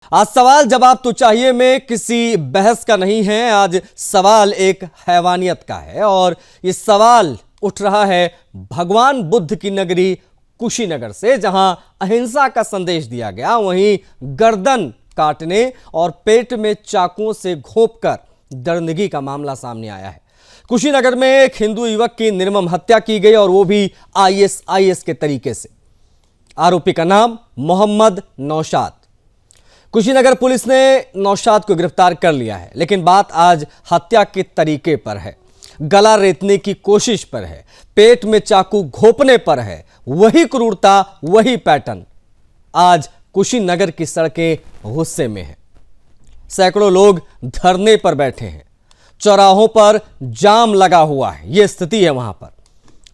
आज सवाल जवाब तो चाहिए में किसी बहस का नहीं है। आज सवाल एक हैवानियत का है और ये सवाल उठ रहा है भगवान बुद्ध की नगरी कुशीनगर से, जहां अहिंसा का संदेश दिया गया, वहीं गर्दन काटने और पेट में चाकुओं से घोंपकर दरिंदगी का मामला सामने आया है। कुशीनगर में एक हिंदू युवक की निर्मम हत्या की गई और वो भी आईएसआईएस के तरीके से। आरोपी का नाम मोहम्मद नौशाद। कुशीनगर पुलिस ने नौशाद को गिरफ्तार कर लिया है, लेकिन बात आज हत्या के तरीके पर है, गला रेतने की कोशिश पर है, पेट में चाकू घोंपने पर है। वही क्रूरता, वही पैटर्न। आज कुशीनगर की सड़कें गुस्से में हैं। सैकड़ों लोग धरने पर बैठे हैं, चौराहों पर जाम लगा हुआ है। यह स्थिति है वहां पर,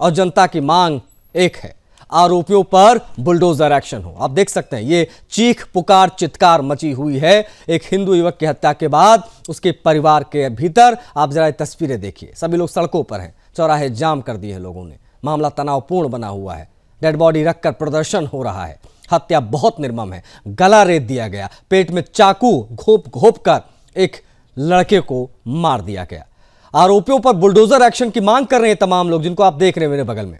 और जनता की मांग एक है, आरोपियों पर बुलडोजर एक्शन हो। आप देख सकते हैं ये चीख पुकार चित्कार मची हुई है एक हिंदू युवक की हत्या के बाद उसके परिवार के भीतर। आप जरा तस्वीरें देखिए, सभी लोग सड़कों पर हैं, चौराहे जाम कर दिए हैं लोगों ने। मामला तनावपूर्ण बना हुआ है, डेड बॉडी रखकर प्रदर्शन हो रहा है। हत्या बहुत निर्मम है, गला रेत दिया गया, पेट में चाकू घोंप घोंप कर एक लड़के को मार दिया गया। आरोपियों पर बुलडोजर एक्शन की मांग कर रहे हैं तमाम लोग, जिनको आप देख रहे हैं मेरे बगल में।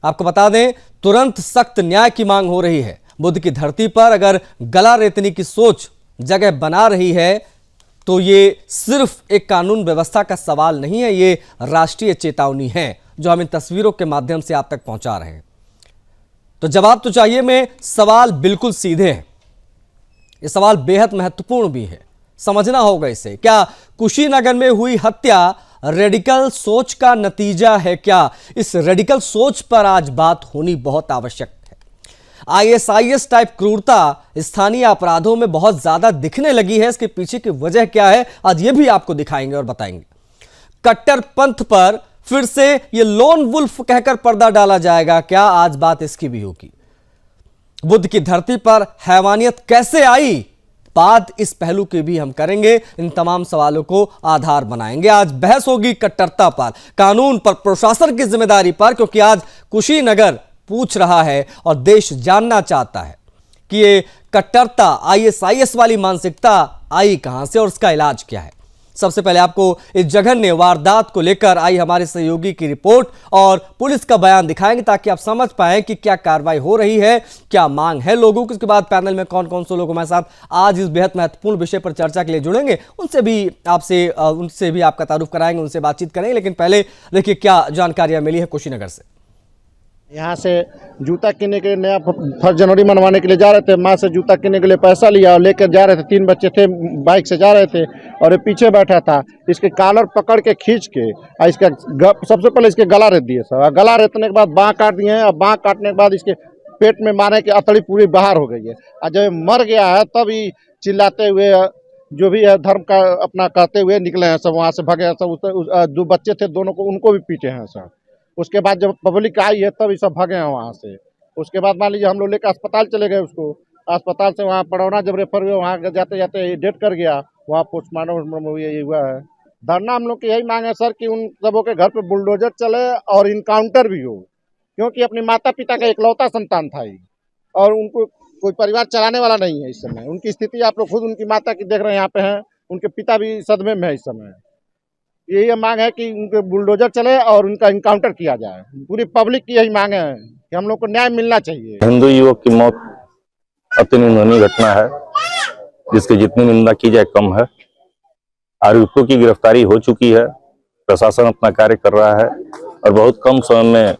आपको बता दें, तुरंत सख्त न्याय की मांग हो रही है। बुद्ध की धरती पर अगर गला रेतने की सोच जगह बना रही है तो ये सिर्फ एक कानून व्यवस्था का सवाल नहीं है, ये राष्ट्रीय चेतावनी है जो हम इन तस्वीरों के माध्यम से आप तक पहुंचा रहे हैं। तो जवाब तो चाहिए में सवाल बिल्कुल सीधे हैं। ये सवाल बेहद महत्वपूर्ण भी है, समझना होगा इसे। क्या कुशीनगर में हुई हत्या रेडिकल सोच का नतीजा है? क्या इस रेडिकल सोच पर आज बात होनी बहुत आवश्यक है। आईएसआईएस टाइप क्रूरता स्थानीय अपराधों में बहुत ज्यादा दिखने लगी है। इसके पीछे की वजह क्या है, आज ये भी आपको दिखाएंगे और बताएंगे। कट्टरपंथ पर फिर से ये लोन वुल्फ कहकर पर्दा डाला जाएगा क्या? आज बात इसकी भी होगी। बुद्ध की धरती पर हैवानियत कैसे आई, बात इस पहलू की भी हम करेंगे। इन तमाम सवालों को आधार बनाएंगे। आज बहस होगी कट्टरता पर, कानून पर, प्रशासन की जिम्मेदारी पर, क्योंकि आज कुशीनगर पूछ रहा है और देश जानना चाहता है कि ये कट्टरता, आईएसआईएस वाली मानसिकता आई कहां से और उसका इलाज क्या है। सबसे पहले आपको इस जघन्य वारदात को लेकर आई हमारे सहयोगी की रिपोर्ट और पुलिस का बयान दिखाएंगे, ताकि आप समझ पाएं कि क्या कार्रवाई हो रही है, क्या मांग है लोगों की। उसके बाद पैनल में कौन कौन से लोग हमारे साथ आज इस बेहद महत्वपूर्ण विषय पर चर्चा के लिए जुड़ेंगे, उनसे भी आपका तारुफ कराएंगे, उनसे बातचीत करेंगे। लेकिन पहले देखिए क्या जानकारियां मिली है कुशीनगर से। यहाँ से जूता किनने के लिए नया 1 जनवरी मनवाने के लिए जा रहे थे। माँ से जूता किनने के लिए पैसा लिया और लेकर जा रहे थे। 3 बच्चे थे, बाइक से जा रहे थे और ये पीछे बैठा था। इसके कॉलर पकड़ के खींच के और इसका सबसे पहले इसके गला रेत दिए सर। गला रेतने के बाद बाँह काट दिए हैं और बाँह काटने के बाद इसके पेट में मारे की अतड़ी पूरी बाहर हो गई है। और जब मर गया है तब ही चिल्लाते हुए जो भी है धर्म का अपना कहते हुए निकले हैं सब, वहाँ से भगे हैं सब। 2 बच्चे थे, दोनों को उनको भी पीटे हैं सर। उसके बाद जब पब्लिक आई है तब ये सब भागे हैं वहाँ से। उसके बाद मान लीजिए हम लोग लेकर अस्पताल चले गए उसको। अस्पताल से वहाँ पड़ौना जब रेफर हुए, वहाँ जाते जाते डेथ कर गया। वहाँ पोस्टमार्टम यही हुआ है। धरना हम लोग की यही मांग है सर कि उन सबों के घर पे बुलडोजर चले और इनकाउंटर भी हो, क्योंकि अपने माता पिता का इकलौता संतान था ये, और उनको कोई परिवार चलाने वाला नहीं है इस समय। उनकी स्थिति आप लोग खुद उनकी माता की देख रहे हैं, यहाँ पे हैं, उनके पिता भी सदमे में है इस समय। यही मांग है कि उनके बुलडोजर चले और उनका इनकाउंटर किया जाए। पूरी पब्लिक की यही मांग है कि हम लोग को न्याय मिलना चाहिए। हिंदू युवक की मौत अति निंदनीय घटना है, जिसकी जितनी निंदा की जाए कम है। आरोपियों की गिरफ्तारी हो चुकी है, प्रशासन अपना कार्य कर रहा है और बहुत कम समय में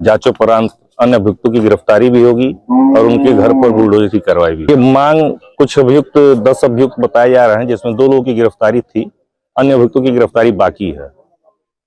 जांचोपरांत अन्य अभियुक्तों की गिरफ्तारी भी होगी और उनके घर पर बुलडोजर की कार्रवाई भी। ये मांग कुछ अभियुक्त 10 अभियुक्त बताए जा रहे हैं, जिसमें 2 लोगों की गिरफ्तारी थी, अन्य अभियुक्तों की गिरफ्तारी बाकी है।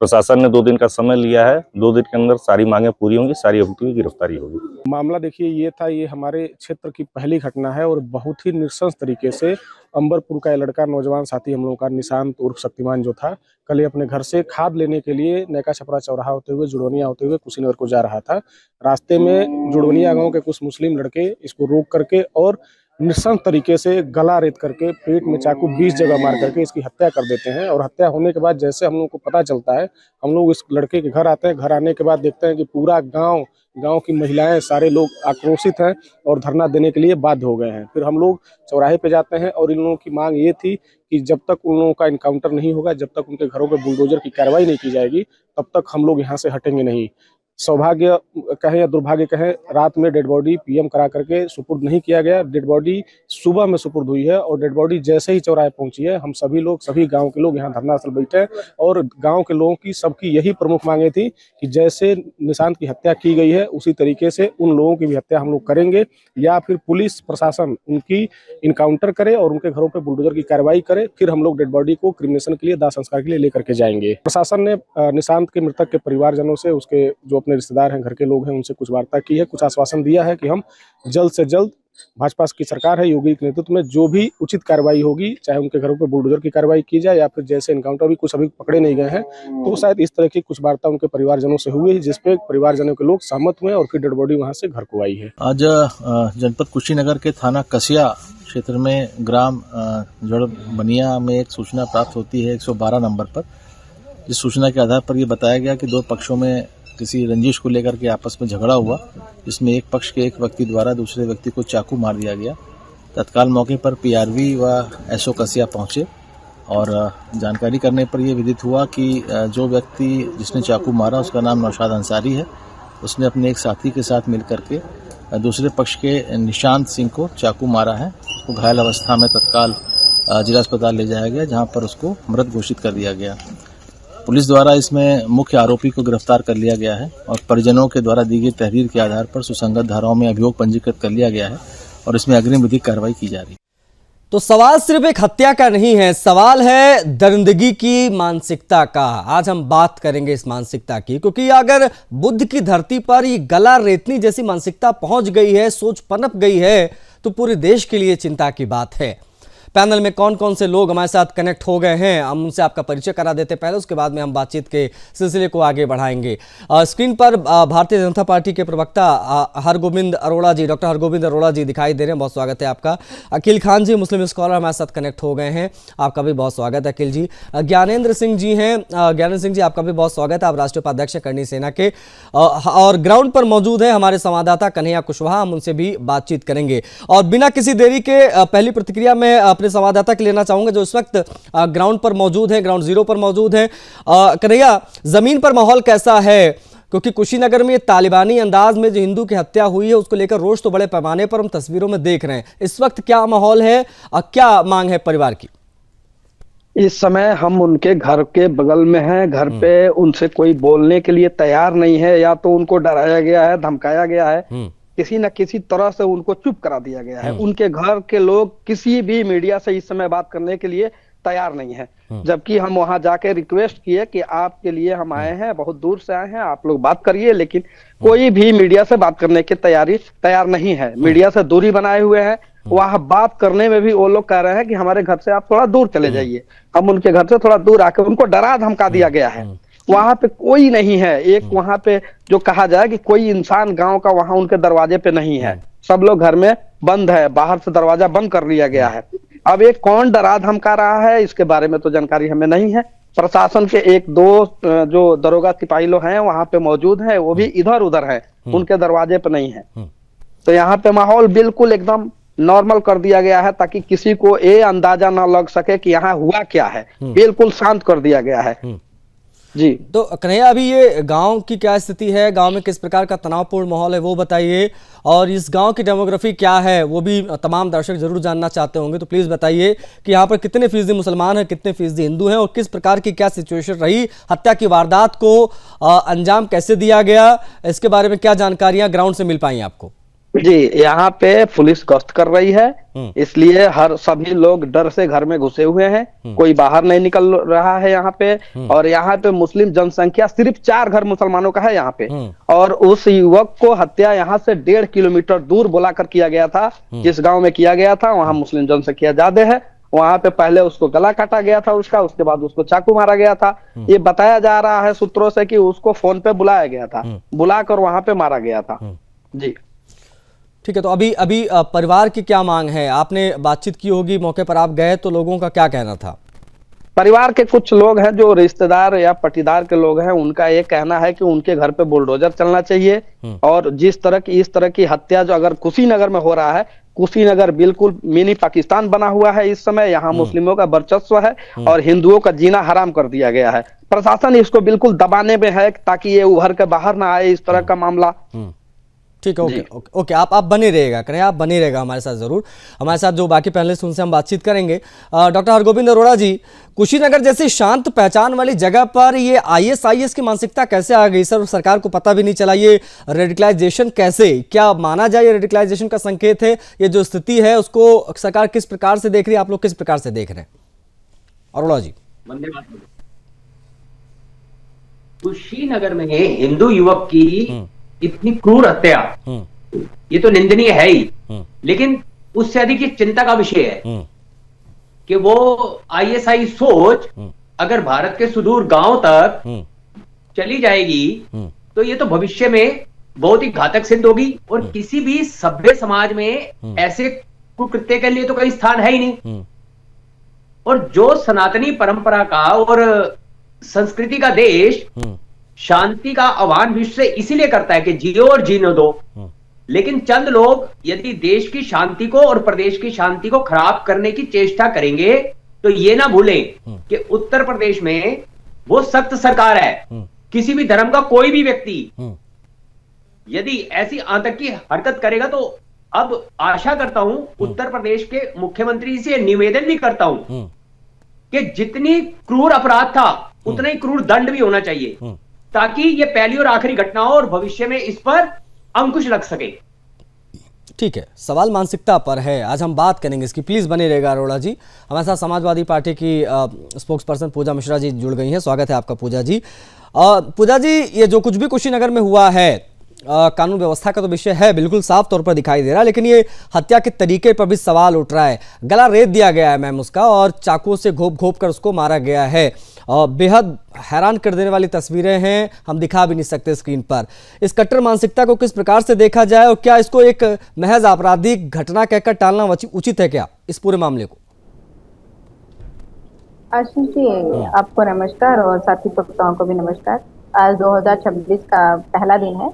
प्रशासन ने 2 दिन का समय लिया है, 2 दिन के अंदर सारी मांगें पूरी होंगी, सारी अभियुक्तों की गिरफ्तारी होगी। मामला देखिए ये था, ये हमारे क्षेत्र की पहली घटना है और बहुत ही नृशंस तरीके से अंबरपुर का लड़का, नौजवान साथी हम लोगों का निशांत उर्फ शक्तिमान जो था, कल ही अपने घर से खाद लेने के लिए नैका छपरा चौराहा होते हुए, जुड़वनिया होते हुए कुशीनगर को जा रहा था। रास्ते में जुड़वनिया गाँव के कुछ मुस्लिम लड़के इसको रोक करके और नृशंस तरीके से गला रेत करके पेट में चाकू 20 जगह मार करके इसकी हत्या कर देते हैं। और हत्या होने के बाद जैसे हम लोग को पता चलता है, हम लोग इस लड़के के घर आते हैं। घर आने के बाद देखते हैं कि पूरा गांव गांव की महिलाएं सारे लोग आक्रोशित हैं और धरना देने के लिए बाध्य हो गए हैं। फिर हम लोग चौराहे पे जाते हैं और इन लोगों की मांग ये थी कि जब तक उन लोगों का इनकाउंटर नहीं होगा, जब तक उनके घरों पे बुलडोजर की कार्रवाई नहीं की जाएगी, तब तक हम लोग यहाँ से हटेंगे नहीं। सौभाग्य कहें या दुर्भाग्य कहें, रात में डेड बॉडी पीएम करा करके सुपुर्द नहीं किया गया। डेड बॉडी सुबह में सुपुर्द हुई है और डेड बॉडी जैसे ही चौराहे पहुंची है, हम सभी लोग, सभी गांव के लोग यहाँ धरना स्थल बैठे हैं और गांव के लोगों की सबकी यही प्रमुख मांगे थी कि जैसे निशांत की हत्या की गई है उसी तरीके से उन लोगों की भी हत्या हम लोग करेंगे, या फिर पुलिस प्रशासन उनकी इनकाउंटर करे और उनके घरों पर बुलडोजर की कार्रवाई करे। फिर हम लोग डेड बॉडी को क्रिमिनेशन के लिए दाह संस्कार के लिए लेकर के जाएंगे। प्रशासन ने निशांत के मृतक के परिवारजनों से, उसके जो अपने रिश्तेदार हैं, घर के लोग हैं, उनसे कुछ वार्ता की है, कुछ आश्वासन दिया है कि हम जल्द से जल्द, भाजपा की सरकार है योगी के नेतृत्व में, जो भी उचित कार्रवाई होगी, चाहे उनके घरों पर बुलडोजर की कार्रवाई की जाए या फिर जैसे इनकाउंटर, भी कुछ अभी पकड़े नहीं गए हैं, तो शायद इस तरह की कुछ वार्ता उनके परिवारजनों से हुई, जिसपे परिवारजनों के लोग सहमत हुए और फिर डेड बॉडी वहां से घर को आई है। आज जनपद कुशीनगर के थाना कसिया क्षेत्र में ग्राम जड़ बनिया में एक सूचना प्राप्त होती है 112 नंबर पर। इस सूचना के आधार पर यह बताया गया कि दो पक्षों में किसी रंजिश को लेकर के आपस में झगड़ा हुआ, जिसमें एक पक्ष के एक व्यक्ति द्वारा दूसरे व्यक्ति को चाकू मार दिया गया। तत्काल मौके पर पीआरवी व एसओ कसिया पहुंचे और जानकारी करने पर यह विदित हुआ कि जो व्यक्ति जिसने चाकू मारा उसका नाम नौशाद अंसारी है। उसने अपने एक साथी के साथ मिलकर के दूसरे पक्ष के निशांत सिंह को चाकू मारा है। उसको घायल अवस्था में तत्काल जिला अस्पताल ले जाया गया, जहां पर उसको मृत घोषित कर दिया गया। पुलिस द्वारा इसमें मुख्य आरोपी को गिरफ्तार कर लिया गया है और परिजनों के द्वारा दी गई तहरीर के आधार पर सुसंगत धाराओं में अभियोग पंजीकृत कर लिया गया है और इसमें अग्रिम विधिक कार्रवाई की जा रही है। तो सवाल सिर्फ एक हत्या का नहीं है, सवाल है दरिंदगी की मानसिकता का। आज हम बात करेंगे इस मानसिकता की, क्योंकि अगर बुद्ध की धरती पर ये गला रेतनी जैसी मानसिकता पहुंच गई है, सोच पनप गई है, तो पूरे देश के लिए चिंता की बात है। पैनल में कौन कौन से लोग हमारे साथ कनेक्ट हो गए हैं, हम उनसे आपका परिचय करा देते पहले, उसके बाद में हम बातचीत के सिलसिले को आगे बढ़ाएंगे। स्क्रीन पर भारतीय जनता पार्टी के प्रवक्ता हरगोविंद अरोड़ा जी, डॉक्टर हरगोविंद अरोड़ा जी दिखाई दे रहे हैं, बहुत स्वागत है आपका। अखिल खान जी, मुस्लिम स्कॉलर, हमारे साथ कनेक्ट हो गए हैं, आपका भी बहुत स्वागत है अखिल जी। ज्ञानेंद्र सिंह जी हैं, ज्ञानेंद्र सिंह जी आपका भी बहुत स्वागत है, आप राष्ट्रीय उपाध्यक्ष करनी सेना के, और ग्राउंड पर मौजूद है हमारे संवाददाता कन्हैया कुशवाहा, हम उनसे भी बातचीत करेंगे। और बिना किसी देरी के पहली प्रतिक्रिया में अपने संवाददाता के लेना चाहूंगा जो इस वक्त ग्राउंड पर मौजूद है, ग्राउंड जीरो पर मौजूद है। कन्हैया, जमीन पर माहौल कैसा है? क्योंकि कुशीनगर में तालिबानी अंदाज में जो हिंदू की हत्या हुई है उसको लेकर रोष तो बड़े पैमाने पर हम तस्वीरों में देख रहे हैं। इस वक्त क्या माहौल है और क्या मांग है परिवार की? इस समय हम उनके घर के बगल में हैं, घर पे उनसे कोई बोलने के लिए तैयार नहीं है, या तो उनको डराया गया है, धमकाया गया है, किसी न किसी तरह से उनको चुप करा दिया गया है। उनके घर के लोग किसी भी मीडिया से इस समय बात करने के लिए तैयार नहीं है, जबकि हम वहां जाके रिक्वेस्ट किए कि आपके लिए हम आए हैं, बहुत दूर से आए हैं, आप लोग बात करिए, लेकिन कोई भी मीडिया से बात करने की तैयार नहीं है। मीडिया से दूरी बनाए हुए हैं। वहां बात करने में भी वो लोग कह रहे हैं कि हमारे घर से आप थोड़ा दूर चले जाइए। हम उनके घर से थोड़ा दूर आके उनको डरा धमका दिया गया है। वहां पे कोई नहीं है, एक वहां पे जो कहा जाए कि कोई इंसान गांव का वहां उनके दरवाजे पे नहीं है, सब लोग घर में बंद है, बाहर से दरवाजा बंद कर लिया गया है। अब एक कौन डरा धमका रहा है इसके बारे में तो जानकारी हमें नहीं है। प्रशासन के एक दो जो दरोगा सिपाही लोग हैं वहां पे मौजूद है, वो भी इधर उधर है, उनके दरवाजे पे नहीं है। तो यहाँ पे माहौल बिल्कुल एकदम नॉर्मल कर दिया गया है ताकि किसी को ये अंदाजा ना लग सके कि यहाँ हुआ क्या है। बिल्कुल शांत कर दिया गया है जी। तो कन्हैया, अभी ये गांव की क्या स्थिति है, गांव में किस प्रकार का तनावपूर्ण माहौल है वो बताइए, और इस गांव की डेमोग्राफी क्या है वो भी तमाम दर्शक जरूर जानना चाहते होंगे, तो प्लीज बताइए कि यहाँ पर कितने फीसदी मुसलमान हैं, कितने फीसदी हिंदू हैं, और किस प्रकार की क्या सिचुएशन रही, हत्या की वारदात को अंजाम कैसे दिया गया, इसके बारे में क्या जानकारियां ग्राउंड से मिल पाई आपको? जी, यहाँ पे पुलिस गश्त कर रही है, इसलिए सभी लोग डर से घर में घुसे हुए हैं, कोई बाहर नहीं निकल रहा है यहाँ पे। और यहाँ पे मुस्लिम जनसंख्या सिर्फ 4 घर मुसलमानों का है यहाँ पे, और उस युवक को हत्या यहाँ से 1.5 किलोमीटर दूर बुलाकर किया गया था। जिस गांव में किया गया था वहाँ मुस्लिम जनसंख्या ज्यादा है, वहां पे पहले उसको गला काटा गया था उसका, उसके बाद उसको चाकू मारा गया था। ये बताया जा रहा है सूत्रों से कि उसको फोन पे बुलाया गया था, बुलाकर वहां पे मारा गया था जी। ठीक है, तो अभी परिवार की क्या मांग है? आपने बातचीत की होगी, मौके पर आप गए तो लोगों का क्या कहना था? परिवार के कुछ लोग हैं जो रिश्तेदार या पटीदार के लोग हैं, उनका ये कहना है कि उनके घर पे बुलडोजर चलना चाहिए। और जिस तरह की इस तरह की हत्या जो अगर कुशीनगर में हो रहा है, कुशीनगर बिल्कुल मिनी पाकिस्तान बना हुआ है इस समय। यहाँ मुस्लिमों का वर्चस्व है और हिंदुओं का जीना हराम कर दिया गया है। प्रशासन इसको बिल्कुल दबाने में है ताकि ये उभर के बाहर ना आए इस तरह का मामला। ठीक है, ओके आप बने रहेगा, करें आप बने रहेगा हमारे साथ जरूर। हमारे साथ जो बाकी पैनलिस्ट उनसे हम बातचीत करेंगे। डॉक्टर हरगोविंद अरोड़ा जी, कुशीनगर जैसी शांत पहचान वाली जगह पर ये ISIS की मानसिकता कैसे आ गई सर? सरकार को पता भी नहीं चला। ये रेडिकलाइजेशन कैसे, क्या माना जाए ये रेडिकलाइजेशन का संकेत है? ये जो स्थिति है उसको सरकार किस प्रकार से देख रही है, आप लोग किस प्रकार से देख रहे हैं? अरोड़ा जी। कुशीनगर में हिंदू युवक की इतनी क्रूर हत्या, ये तो निंदनीय है ही, लेकिन उससे अधिक ये चिंता का विषय है कि वो ISI सोच अगर भारत के सुदूर गांव तक चली जाएगी तो ये तो भविष्य में बहुत ही घातक सिद्ध होगी। और किसी भी सभ्य समाज में ऐसे कुकृत्य के लिए तो कोई स्थान है ही नहीं। और जो सनातनी परंपरा का और संस्कृति का देश शांति का आह्वान विश्व से इसीलिए करता है कि जियो और जीने दो, लेकिन चंद लोग यदि देश की शांति को और प्रदेश की शांति को खराब करने की चेष्टा करेंगे तो ये ना भूलें कि उत्तर प्रदेश में वो सख्त सरकार है। किसी भी धर्म का कोई भी व्यक्ति यदि ऐसी आतंकी हरकत करेगा तो अब आशा करता हूं, उत्तर प्रदेश के मुख्यमंत्री से निवेदन भी करता हूं कि जितनी क्रूर अपराध था उतना ही क्रूर दंड भी होना चाहिए ताकि ये पहली और आखिरी घटना हो और भविष्य में इस पर अंकुश लग सके। ठीक है, सवाल मानसिकता पर है, आज हम बात करेंगे इसकी। प्लीज बने रहेगा अरोड़ा जी। हमारे साथ समाजवादी पार्टी की स्पोक्स पर्सन पूजा मिश्रा जी जुड़ गई हैं। स्वागत है आपका पूजा जी। पूजा जी, ये जो कुछ भी कुशीनगर में हुआ है, कानून व्यवस्था का तो विषय है, बिल्कुल साफ तौर पर दिखाई दे रहा है, लेकिन ये हत्या के तरीके पर भी सवाल उठ रहा है। गला रेत दिया गया है मैम उसका और चाकू से घोप घोप कर उसको मारा गया है। बेहद हैरान कर देने वाली तस्वीरें हैं, हम दिखा भी नहीं सकते स्क्रीन पर। इस कट्टर मानसिकता को किस प्रकार से देखा जाए और क्या इसको एक महज आपराधिक घटना कहकर टालना उचित है क्या इस पूरे मामले को? आशीष जी, आपको नमस्कार और साथी वक्ताओं को भी नमस्कार। आज 2026 का पहला दिन है।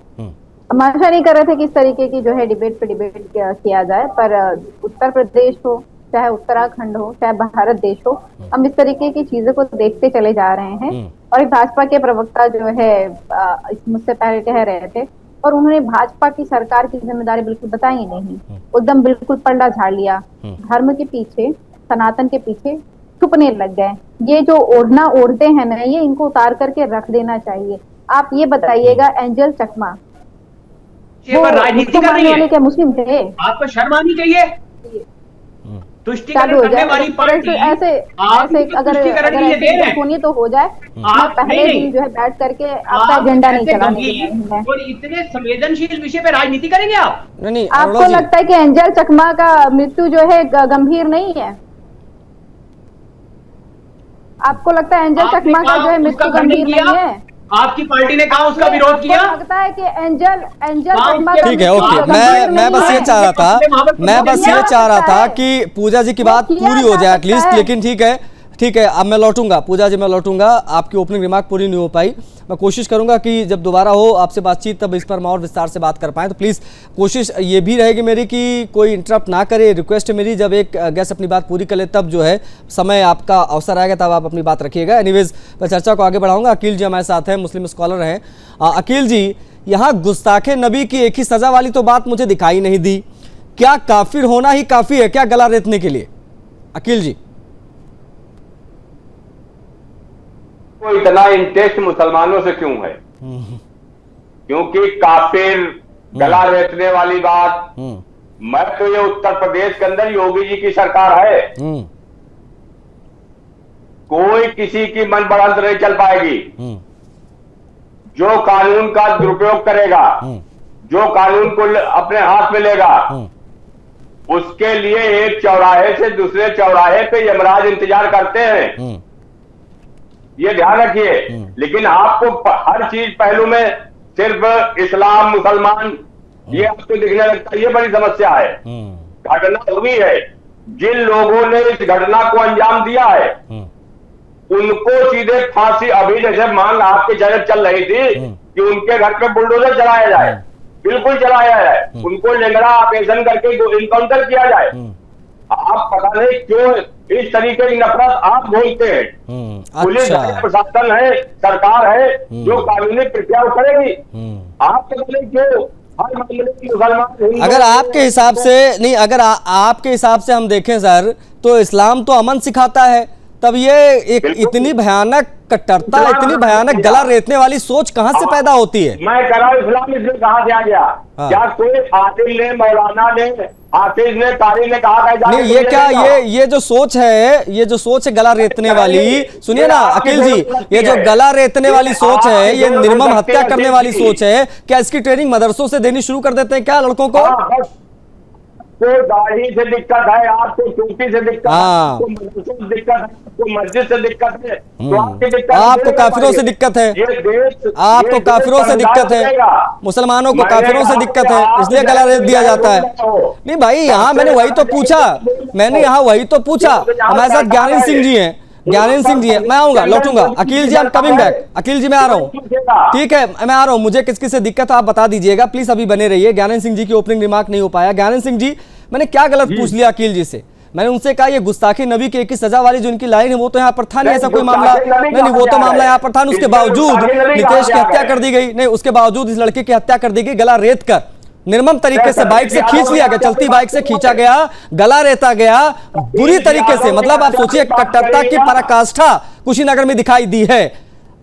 हम आशा नहीं कर रहे थे कि इस तरीके की जो है डिबेट पे डिबेट किया जाए, पर उत्तर प्रदेश हो चाहे उत्तराखंड हो चाहे भारत देश हो, हम इस तरीके की चीजों को देखते चले जा रहे हैं। और भाजपा के प्रवक्ता जो है मुझसे पहले कह रहे थे और उन्होंने भाजपा की सरकार की जिम्मेदारी बिल्कुल बताई नहीं, एकदम बिल्कुल पलड़ा झाड़ लिया। धर्म के पीछे, सनातन के पीछे छुपने लग गए। ये जो ओढ़ना ओढ़ते हैं ना, ये इनको उतार करके रख देना चाहिए। आप ये बताइएगा, एंजल चकमा राजनीति करने वाले क्या मुस्लिम थे? आपको शर्म आनी चाहिए। चालू हो जाए ऐसे अगर होनी तो हो जाए। मैं पहले दिन जो है बैठ करके आपका एजेंडा नहीं चलाने और इतने संवेदनशील विषय पे राजनीति करेंगे आप? नहीं, आपको लगता है कि एंजल चकमा का मृत्यु जो है गंभीर नहीं है? आपको लगता है एंजल चकमा का जो है मृत्यु गंभीर नहीं है? आपकी पार्टी ने कहा उसका विरोध किया? लगता है कि एंजल ठीक है, ओके। मैं बस ये चाह रहा था कि पूजा जी की बात पूरी हो जाए एटलीस्ट, लेकिन ठीक है, अब मैं लौटूंगा पूजा जी, मैं लौटूंगा। आपकी ओपनिंग रिमार्क पूरी नहीं हो पाई। मैं कोशिश करूंगा कि जब दोबारा हो आपसे बातचीत तब इस पर और विस्तार से बात कर पाएं। तो प्लीज़ कोशिश ये भी रहेगी मेरी कि कोई इंटरप्ट ना करे। रिक्वेस्ट है मेरी, जब एक गेस्ट अपनी बात पूरी कर ले तब जो है समय आपका अवसर आएगा तब आप अपनी बात रखिएगा। एनीवेज, मैं चर्चा को आगे बढ़ाऊंगा। अकील जी हमारे साथ हैं, मुस्लिम स्कॉलर हैं। अकील जी, यहाँ गुस्ताखे नबी की एक ही सजा वाली तो बात मुझे दिखाई नहीं दी। क्या काफिर होना ही काफ़ी है क्या गला रेतने के लिए? अकील जी, को इतना इंटरेस्ट मुसलमानों से क्यों है? क्योंकि काफिर, गला रेतने वाली बात, मैं तो ये उत्तर प्रदेश के अंदर योगी जी की सरकार है, कोई किसी की मन बढ़ंत नहीं चल पाएगी। जो कानून का दुरुपयोग करेगा, जो कानून को अपने हाथ में लेगा, उसके लिए एक चौराहे से दूसरे चौराहे पे यमराज इंतजार करते हैं, ये ध्यान रखिए। लेकिन आपको हर चीज पहलू में सिर्फ इस्लाम, मुसलमान, ये आपको दिखने लगता है, ये बड़ी समस्या है। घटना हुई है, जिन लोगों ने इस घटना को अंजाम दिया है उनको सीधे फांसी, अभी जैसे मांग आपके जगह चल रही थी कि उनके घर पे बुलडोजर चलाया जाए, बिल्कुल चलाया जाए, उनको लेंगड़ा ऑपरेशन करके इनकाउंटर किया जाए। आप पता नहीं क्यों इस तरीके की नफरत आप बोलते हैं। पुलिस है, प्रशासन है, सरकार है जो कानूनी प्रक्रिया करेगी। आप पता नहीं क्यों हर मामले में मुसलमान, अगर आपके हिसाब से नहीं, अगर आपके हिसाब से हम देखें सर, तो इस्लाम तो अमन सिखाता है, तब ये एक इतनी भयानक कट्टरता, इतनी भयानक गला रेतने वाली सोच कहां से पैदा होती है? मैं कह रहा हूँ इस्लाम इसलिए कहा से आ गया? क्या कोई आदिल ने, मौलाना ने, हाफिज ने, कारी ने कहा? नहीं, ये क्या, ये जो सोच है गला रेतने वाली, सुनिए ना अकील जी, ये जो गला रेतने वाली सोच है, ये निर्मम हत्या करने वाली सोच है, क्या इसकी ट्रेनिंग मदरसों से देनी शुरू कर देते हैं क्या लड़कों को? तो दाढ़ी से दिक्कत है, आपको टोपी से दिक्कत है, आपको मदरसों से दिक्कत है, आपको मस्जिद से दिक्कत है, तो आपकी दिक्कत, आपको काफिरों से दिक्कत है, आपको काफिरों से दिक्कत है, मुसलमानों को काफिरों से दिक्कत है, इसलिए गला रेत दिया जाता है। नहीं भाई, यहाँ मैंने वही तो पूछा, हमारे साथ ज्ञानेंद्र सिंह जी हैं, मैं आऊंगा, लौटूंगा। Akeel ji, I am coming back. Akeel ji मैं आ रहा हूँ, ठीक है, मैं आ रहा हूँ। मुझे किस किस से दिक्कत है आप बता दीजिएगा प्लीज, अभी बने रहिए। ज्ञानेंद्र सिंह जी की ओपनिंग रिमार्क नहीं हो पाया। ज्ञानेंद्र सिंह जी, मैंने क्या गलत पूछ लिया अकील जी से? मैंने उनसे कहा ये गुस्ताखी नबी की 21 सजा वाली जो इनकी लाइन है वो तो यहाँ पर था नहीं, ऐसा कोई मामला नहीं, वो तो मामला यहाँ पर था। उसके बावजूद नितेश की हत्या कर दी गई, नहीं उसके बावजूद इस लड़के की हत्या कर दी गई, गला रेत कर निर्मम तरीके से बाइक से खींच लिया गया, चलती बाइक से खींचा गया, गला रेता गया बुरी तरीके से। मतलब आप सोचिए कट्टरता की पराकाष्ठा कुशीनगर में दिखाई दी है।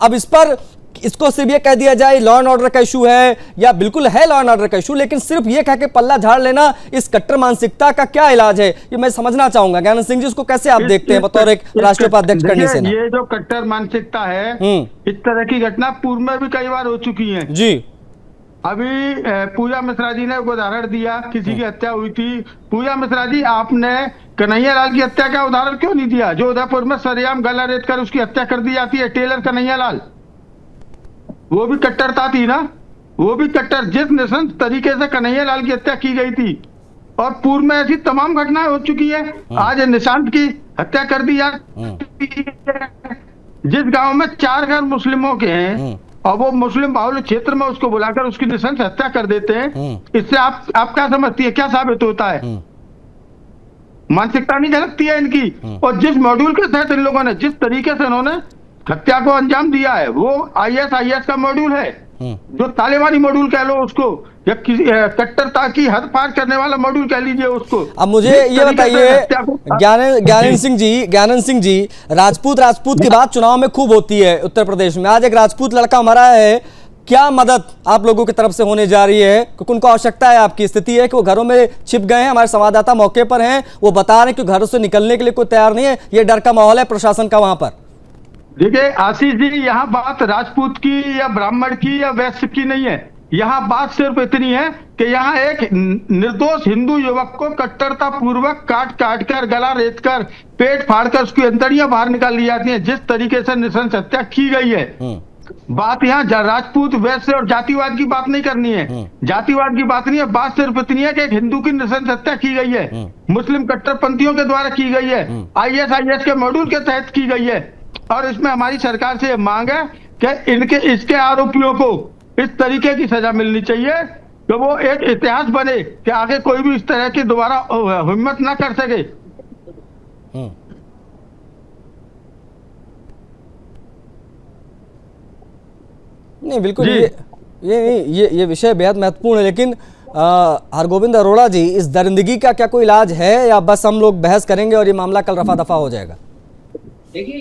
अब इस पर इसको सिर्फ ये कह दिया जाए लॉ एंड ऑर्डर का इशू है, या बिल्कुल है लॉ एंड ऑर्डर का इशू, लेकिन सिर्फ ये कह के पल्ला झाड़ लेना, इस कट्टर मानसिकता का क्या इलाज है, ये मैं समझना चाहूंगा। ज्ञानेंद्र सिंह जी, उसको कैसे आप देखते हैं बतौर एक राष्ट्रीय उपाध्यक्ष करने से? ये जो कट्टर मानसिकता है, इस तरह की घटना पूर्व में भी कई बार हो चुकी है जी। अभी पूजा मिश्रा जी ने उदाहरण दिया, किसी की हत्या हुई थी। पूजा मिश्रा जी, आपने कन्हैया लाल की हत्या का उदाहरण क्यों नहीं दिया, जो उदयपुर में सरेआम गला रेत कर उसकी हत्या कर दी जाती है? टेलर कन्हैया लाल, वो भी कट्टरता थी ना, वो भी कट्टर, जिस निशंस तरीके से कन्हैया लाल की हत्या की गई थी। और पूर्व में ऐसी तमाम घटनाएं हो चुकी है। आज निशांत की हत्या कर दी जाती है, जिस गांव में 4 घर मुस्लिमों के हैं और वो मुस्लिम बाहुल्य क्षेत्र में उसको बुलाकर उसकी निशंस हत्या कर देते हैं। इससे आप क्या समझती है, क्या साबित होता है? मानसिकता नहीं झलकती है इनकी। और जिस मॉड्यूल के तहत इन लोगों ने, जिस तरीके से इन्होंने हत्या को अंजाम दिया है, वो ISIS का मॉड्यूल है, जो तालिबानी मॉड्यूल कह लो उसको, या किसी कट्टरता की हद पार करने वाला मॉड्यूल कह लीजिए उसको। अब मुझे ये बताइए ज्ञानेंद्र सिंह जी, राजपूत की बात चुनाव में खूब होती है उत्तर प्रदेश में। आज एक राजपूत लड़का मरा है, क्या मदद आप लोगों की तरफ से होने जा रही है? क्योंकि उनको आवश्यकता है, आपकी स्थिति है कि वो घरों में छिप गए हैं। हमारे संवाददाता मौके पर हैं, वो बता रहे हैं कि घरों से निकलने के लिए कोई तैयार नहीं है, ये डर का माहौल है प्रशासन का वहां पर। देखिए आशीष जी, यहाँ बात राजपूत की या ब्राह्मण की या वैश्य की नहीं है। यहाँ बात सिर्फ इतनी है कि यहाँ एक निर्दोष हिंदू युवक को कट्टरता पूर्वक काट कर, गला रेत कर, पेट फाड़ कर उसकी अंतड़ियां बाहर निकाल ली जाती हैं, जिस तरीके से नृशंस हत्या की गई है। बात यहाँ राजपूत, वैश्य और जातिवाद की बात नहीं करनी है, जातिवाद की बात नहीं है। बात सिर्फ इतनी है कि एक हिंदू की नृशंस हत्या की गई है, मुस्लिम कट्टरपंथियों के द्वारा की गई है, ISIS के मॉड्यूल के तहत की गई है। और इसमें हमारी सरकार से मांग है कि इसके आरोपियों को इस तरीके की सजा मिलनी चाहिए कि वो एक इतिहास बने कि आगे कोई भी इस तरह की दोबारा हिम्मत ना कर सके। नहीं बिल्कुल, ये विषय बेहद महत्वपूर्ण है, लेकिन हरगोविंद अरोड़ा जी, इस दरिंदगी का क्या कोई इलाज है, या बस हम लोग बहस करेंगे और ये मामला कल रफा दफा हो जाएगा? देखिए,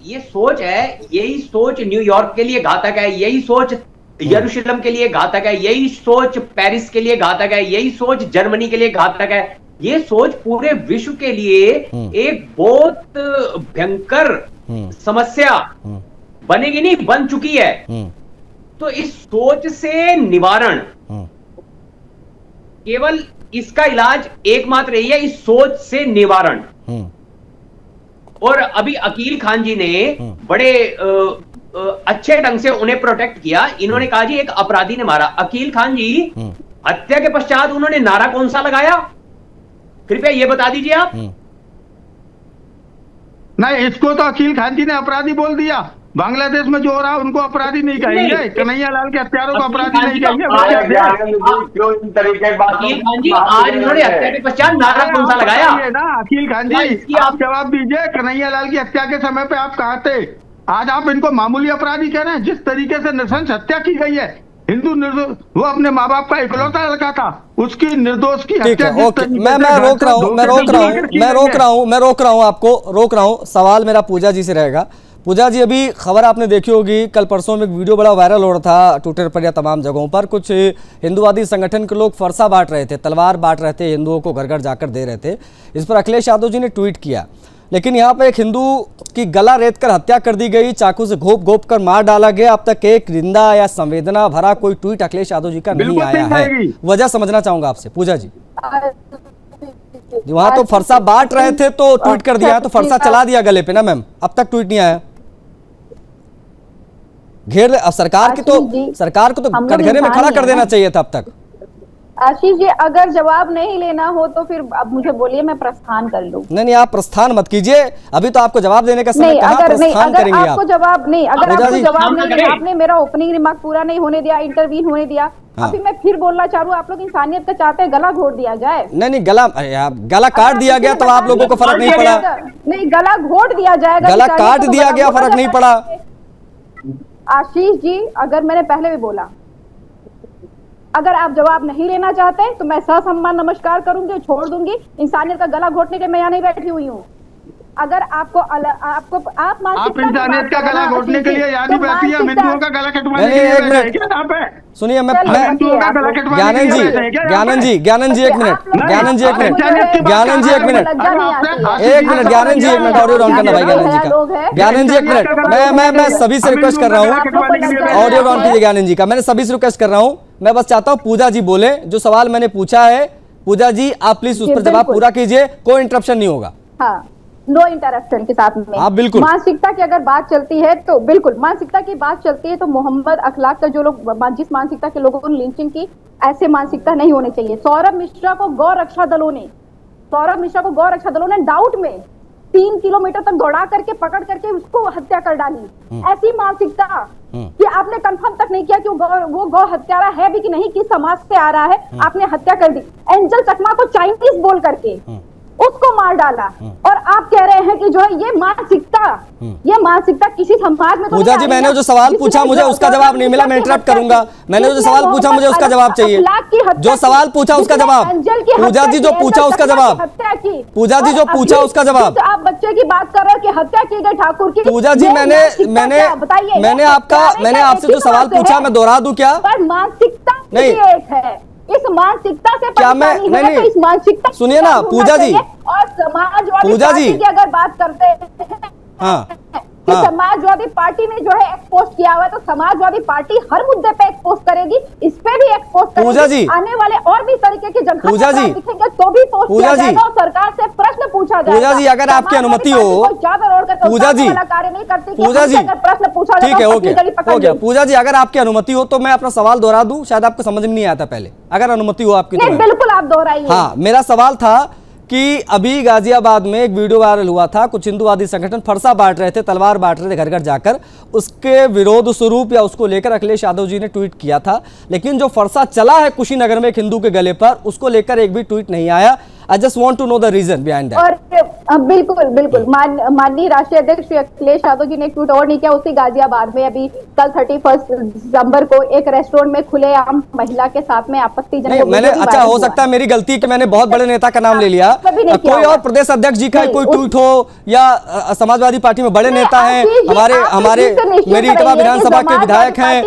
ये सोच है, यही सोच न्यूयॉर्क के लिए घातक है, यही सोच यरूशलेम के लिए घातक है, यही सोच पेरिस के लिए घातक है, यही सोच जर्मनी के लिए घातक है। ये सोच पूरे विश्व के लिए एक बहुत भयंकर समस्या बनेगी, नहीं बन चुकी है। तो इस सोच से निवारण, केवल इसका इलाज एकमात्र यही है, इस सोच से निवारण। और अभी अकील खान जी ने बड़े अच्छे ढंग से उन्हें प्रोटेक्ट किया। इन्होंने कहा जी एक अपराधी ने मारा। अकील खान जी, हत्या के पश्चात उन्होंने नारा कौन सा लगाया, कृपया ये बता दीजिए आप। नहीं, इसको तो अकील खान जी ने अपराधी बोल दिया। बांग्लादेश में जो हो रहा है उनको अपराधी नहीं कहेंगे, कन्हैया लाल के हत्यारों को अपराधी नहीं कहेंगे। क्यों इन तरीके की बात? अकील खान जी आज उन्होंने हत्या के पश्चात नारा कौन सा लगाया? ना अकील खान जी, आप जवाब दीजिए, कन्हैया लाल की हत्या के समय पे आप कहाँ थे? आज आप इनको मामूली अपराधी कह रहे हैं। जिस तरीके से नृशंस हत्या की गई है, हिंदू निर्दोष, वो अपने माँ बाप का इकलौता लड़का था, उसकी निर्दोष की ठीक हत्या। है, ओके, मैं रोक रहा हूँ आपको, रोक रहा हूँ। सवाल मेरा पूजा जी से रहेगा। पूजा जी, अभी खबर आपने देखी होगी, कल परसों में एक वीडियो बड़ा वायरल हो रहा था ट्विटर पर या तमाम जगहों पर। कुछ हिंदुवादी संगठन के लोग फरसा बांट रहे थे, तलवार बांट रहे थे, हिंदुओं को घर घर जाकर दे रहे थे। इस पर अखिलेश यादव जी ने ट्वीट किया, लेकिन यहाँ पे एक हिंदू की गला रेत कर हत्या कर दी गई, चाकू से घोप घोप कर मार डाला गया। अब तक एक निंदा या संवेदना भरा कोई ट्वीट अखिलेश यादव जी का नहीं आया है। वजह समझना चाहूंगा आपसे पूजा जी। वहां तो फरसा बांट रहे थे तो ट्वीट कर दिया, तो फरसा चला दिया गले पे ना मैम, अब तक ट्वीट नहीं आया। घेर, अब सरकार को तो कटघरे में खड़ा कर देना चाहिए था अब तक। आशीष जी, अगर जवाब नहीं लेना हो तो फिर अब मुझे बोलिए, मैं प्रस्थान कर लूं। नहीं, आप प्रस्थान मत कीजिए, अभी तो आपको जवाब देने का समय। कहां प्रस्थान करेंगे आप? आपको जवाब नहीं, अगर आपको जवाब नहीं, आपने मेरा ओपनिंग रिमार्क पूरा नहीं होने दिया, इंटरव्यू होने दिया। अभी मैं फिर बोलना चाह रहा हूँ, आप लोग इंसानियत का चाहते हैं, गला घोट दिया जाए। नहीं, गला काट दिया गया तो आप लोगों को फर्क नहीं पड़ा। नहीं, गला घोट दिया जाएगा, गला काट दिया गया, फर्क नहीं पड़ा। आशीष जी, अगर मैंने पहले भी बोला, अगर आप जवाब नहीं लेना चाहते तो मैं ससम्मान नमस्कार करूंगी, छोड़ दूंगी। इंसानियत का गला घोटने के लिए मैं यहाँ नहीं बैठी हुई हूँ। अगर आपको आप इंसानियत का गला घोटने के लिए यहाँ नहीं बैठी है, हिंदुओं का गला कटवाने के लिए एक मिनट सुनिए, मैं ज्ञानंद जी एक मिनट, ज्ञानंद जी एक मिनट, ऑडियो ऑन करना भाई ज्ञानंद जी का। ज्ञानंद जी एक मिनट, मैं सभी से रिक्वेस्ट कर रहा हूँ, ऑडियो ऑन कीजिए ज्ञानंद जी का। मैंने सभी से रिक्वेस्ट कर रहा हूँ, मैं बस चाहता हूँ पूजा जी बोले जो सवाल मैंने पूछा है। पूजा जी आप प्लीज उस पर जवाब पूरा कीजिए, कोई इंटरप्शन नहीं होगा। हाँ, नो इंटरप्शन के साथ में। आप बिल्कुल। मानसिकता की अगर बात चलती है तो बिल्कुल मानसिकता की बात चलती है तो मोहम्मद अखलाक का जो लोग, जिस मानसिकता के लोगों ने लिंचिंग की, ऐसे मानसिकता नहीं होनी चाहिए। सौरभ मिश्रा को गौ रक्षा दलों ने डाउट में 3 किलोमीटर तक दौड़ा करके पकड़ करके उसको हत्या कर डाली। ऐसी मानसिकता कि आपने कंफर्म तक नहीं किया कि वो गौ हत्यारा है भी कि नहीं, किस समाज से आ रहा है, आपने हत्या कर दी। एंजल चकमा को चाइनीज बोल करके उसको मार डाला, और आप कह रहे हैं कि जो है ये मानसिकता किसी समाज में। पूजा जी, मैंने जो सवाल पूछा मुझे उसका जवाब नहीं मिला, मैं इंटरप्ट करूंगा। मैंने जो सवाल पूछा मुझे उसका जवाब चाहिए, जो सवाल पूछा उसका जवाब। पूजा जी जो पूछा उसका जवाब, पूजा जी जो पूछा उसका जवाब। आप बच्चे की बात कर रहे हो कि हत्या की गई ठाकुर की। पूजा जी, मैंने आपसे जो सवाल पूछा मैं दोहरा दूं क्या? मानसिकता नहीं है, इस मानसिकता से क्या मैं नहीं, तो इस मानसिकता सुनिए ना पूजा जी, और समाजवादी पूजा जी की अगर बात करते हैं, हाँ, कि समाजवादी पार्टी ने जो है एक्सपोज किया हुआ है, तो समाजवादी पार्टी हर मुद्दे पे एक्सपोज करेगी, इस पे भी एक्सपोज करेगी। पूजा जी, आने वाले और भी तरीके के जगह पूजा जी दिखेंगे तो भी पोस्ट किया जाएगा और सरकार से प्रश्न पूछा जाएगा। पूजा जी, अगर आपकी अनुमति हो, पूजा जी, कार्य नहीं करती, पूजा जी प्रश्न पूछा ठीक है, ओके पूजा जी, अगर आपकी अनुमति हो तो मैं अपना सवाल दोहरा दूं, शायद आपको समझ में नहीं आता पहले, अगर अनुमति हो आपकी तो। बिल्कुल आप दोहराइए। हाँ, मेरा सवाल था कि अभी गाजियाबाद में एक वीडियो वायरल हुआ था, कुछ हिंदुवादी संगठन फरसा बांट रहे थे, तलवार बांट रहे थे घर घर जाकर, उसके विरोध स्वरूप या उसको लेकर अखिलेश यादव जी ने ट्वीट किया था। लेकिन जो फरसा चला है कुशीनगर में एक हिंदू के गले पर, उसको लेकर एक भी ट्वीट नहीं आया। I just want to know the reason behind that. और बिल्कुल माननीय राष्ट्रीय अध्यक्ष श्री अखिलेश यादव जी ने ट्वीट और नहीं किया। उसी गाजियाबाद में अभी कल 31 दिसंबर को एक रेस्टोरेंट में खुलेआम महिला के साथ में आपत्तिजनक, मैंने अच्छा हो सकता है मेरी गलती कि मैंने बहुत बड़े नेता का नाम ले लिया, कोई और प्रदेश अध्यक्ष जी का कोई ट्वीट हो या समाजवादी पार्टी में बड़े नेता हैं, हमारे मेरी इटवा विधानसभा के विधायक हैं,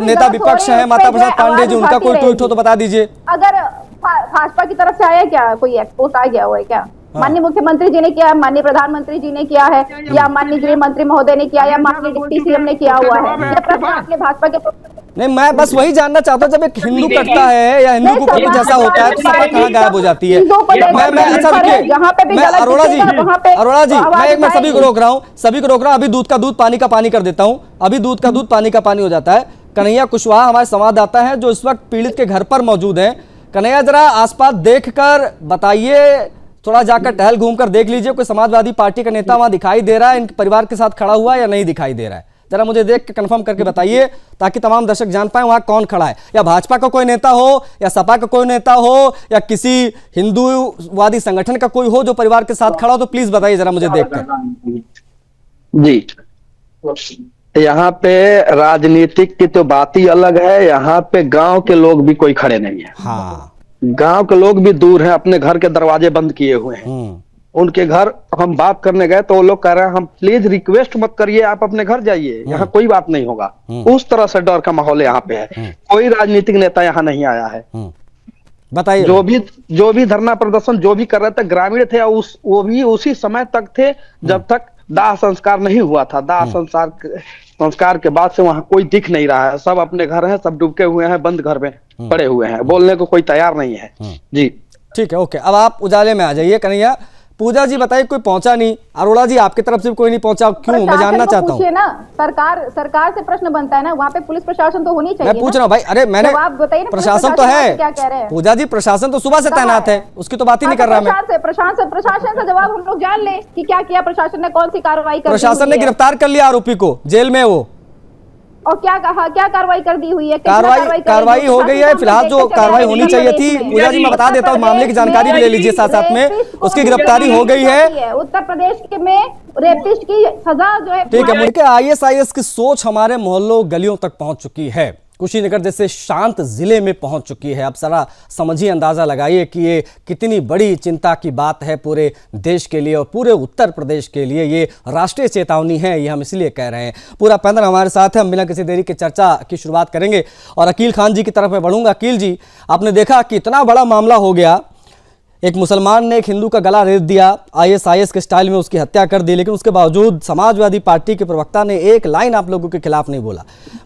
नेता विपक्ष हैं माता प्रसाद पांडे जी, उनका कोई ट्वीट हो तो बता दीजिए। अगर भाजपा की तरफ से आया क्या, कोई एक्सपोज आ गया हुआ है क्या? माननीय मुख्यमंत्री जी ने किया है, माननीय प्रधानमंत्री जी ने किया है, या माननीय गृह मंत्री महोदय ने किया, या माननीय डिप्टी सीएम ने किया हुआ है? आपने भाजपा के नहीं, मैं बस वही जानना चाहता हूँ, जब एक हिंदू कटता है या हिंदू को कुछ ऐसा होता है तो सपा कहाँ गायब हो जाती है? मैं अच्छा रुकिए, मैं अरोड़ा जी मैं एक मिनट सभी को रोक रहा हूँ, अभी दूध का दूध पानी का पानी कर देता हूँ, अभी दूध का दूध पानी का पानी हो जाता है। कन्हैया कुशवाहा हमारे संवाददाता हैं जो इस वक्त पीड़ित के घर पर मौजूद हैं। कन्हैया, जरा आसपास देखकर बताइए थोड़ा जाकर टहल घूम कर देख लीजिए, कोई समाजवादी पार्टी का नेता वहां दिखाई दे रहा है इनके परिवार के साथ खड़ा हुआ या नहीं दिखाई दे रहा है? जरा मुझे देख के कंफर्म करके बताइए, ताकि तमाम दर्शक जान पाए वहां कौन खड़ा है। या भाजपा का कोई नेता हो, या सपा का कोई नेता हो, या किसी हिंदूवादी संगठन का कोई हो जो परिवार के साथ खड़ा हो, तो प्लीज बताइए जरा मुझे देखकर। जी, यहाँ पे राजनीतिक की तो बात ही अलग है, यहाँ पे गांव के लोग भी कोई खड़े नहीं है। हाँ, गांव के लोग भी दूर हैं, अपने घर के दरवाजे बंद किए हुए हैं। उनके घर हम बात करने गए तो वो लोग कह रहे हैं हम प्लीज रिक्वेस्ट मत करिए, आप अपने घर जाइए, यहाँ कोई बात नहीं होगा। उस तरह से डर का माहौल यहाँ पे है। कोई राजनीतिक नेता यहाँ नहीं आया है। बताइए। जो भी धरना प्रदर्शन जो भी कर रहे थे ग्रामीण थे, वो भी उसी समय तक थे जब तक दाह संस्कार नहीं हुआ था। दाह संस्कार के बाद से वहां कोई दिख नहीं रहा है। सब अपने घर हैं, सब डूबके हुए हैं, बंद घर में पड़े हुए हैं, बोलने को कोई तैयार नहीं है। जी ठीक है, ओके। अब आप उजाले में आ जाइए कन्हैया। पूजा जी बताइए, कोई पहुंचा नहीं? अरोड़ा जी आपकी तरफ से कोई नहीं पहुंचा, क्यों? मैं जानना चाहता हूँ ना। सरकार से प्रश्न बनता है ना, वहाँ पे पुलिस प्रशासन तो होनी चाहिए। मैं पूछ रहा हूँ भाई, अरे मैंने बताइए, प्रशासन तो है, क्या कह रहे हैं पूजा जी? प्रशासन तो सुबह से तैनात है, उसकी तो बात ही नहीं कर रहा मैं। प्रशासन से जवाब हम लोग जान ले कि क्या किया प्रशासन ने, कौन सी कार्रवाई कर? प्रशासन ने गिरफ्तार कर लिया आरोपी को, जेल में वो। और क्या कहा, क्या कार्रवाई कर दी हुई है? कार्रवाई हो गई है फिलहाल, जो कार्रवाई होनी चाहिए थी। पूजा जी मैं बता देता हूँ, मामले की जानकारी भी ले लीजिए साथ साथ में। उसकी गिरफ्तारी हो गई है। उत्तर प्रदेश में रेपिस्ट की सजा जो है, ठीक है। मुड़ के ISIS की सोच हमारे मोहल्लों गलियों तक पहुंच चुकी है, कुशीनगर जैसे शांत जिले में पहुंच चुकी है। अब सारा समझिए, अंदाजा लगाइए कि ये कितनी बड़ी चिंता की बात है पूरे देश के लिए और पूरे उत्तर प्रदेश के लिए। ये राष्ट्रीय चेतावनी है, ये हम इसलिए कह रहे हैं। पूरा पैनल हमारे साथ है, हम बिना किसी देरी के चर्चा की शुरुआत करेंगे और अकील खान जी की तरफ मैं बढ़ूंगा। अकील जी, आपने देखा कि इतना बड़ा मामला हो गया, एक मुसलमान ने एक हिंदू का गला रेत दिया, ISIS के स्टाइल में उसकी हत्या कर दी, लेकिन उसके बावजूद समाजवादी पार्टी के प्रवक्ता ने एक लाइन आप लोगों के खिलाफ नहीं बोला।